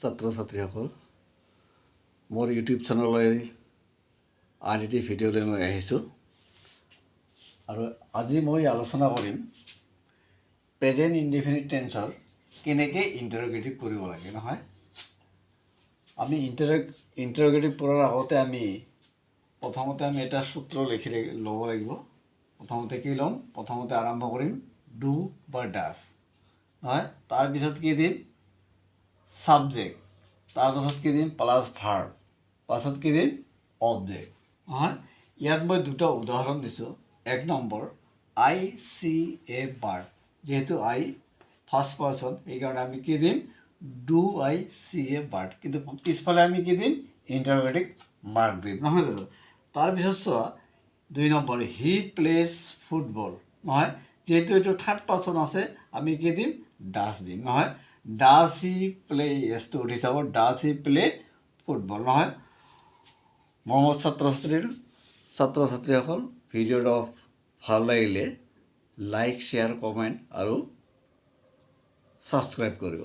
ছাত্ৰ ছাত্ৰীসকল, মোৰ ইউটিউব চেনেললৈ আন এটি ভিডিঅ'লৈ মই আহিছোঁ আৰু আজি মই আলোচনা কৰিম প্ৰেজেণ্ট ইনডিফিনিট টেন্সৰ কেনেকৈ ইণ্টাৰগেটিভ কৰিব লাগে। নহয়, আমি ইণ্টাৰগেটিভ কৰাৰ আগতে আমি প্ৰথমতে এটা সূত্ৰ লিখি ল'ব লাগিব। প্ৰথমতে কি ল'ম? প্ৰথমতে আৰম্ভ কৰিম ডু বা ডাজ। নহয়, তাৰপিছত কি দিম? ছাবজেক্ট। তাৰপাছত কি দিম? Plus verb. পাছত কি দিম? অবজেক্ট। নহয়, ইয়াত মই দুটা উদাহৰণ দিছোঁ। এক number, I C A bird. যিহেতু আই ফাৰ্ষ্ট পাৰ্চন, সেইকাৰণে আমি কি দিম? Do I C A bird. কিন্তু পিছফালে আমি কি দিম? ইণ্টাৰগেটিভ মাৰ্ক দিম। নহয় জানো? তাৰপিছত চোৱা, দুই নম্বৰ, হি প্লেজ ফুটবল। নহয়, যিহেতু এইটো থাৰ্ড পাৰ্চন আছে, আমি কি দিম? ডাজ দিম। নহয়, ডাজ হি প্লে, এছটো উঠি যাব, ডাজ হি প্লে ফুটবল। নহয়, মৰমৰ ছাত্ৰ ছাত্ৰীসকল, ভিডিঅ'টো ভাল লাগিলে লাইক, শ্বেয়াৰ, কমেণ্ট আৰু ছাবস্ক্ৰাইব কৰিব।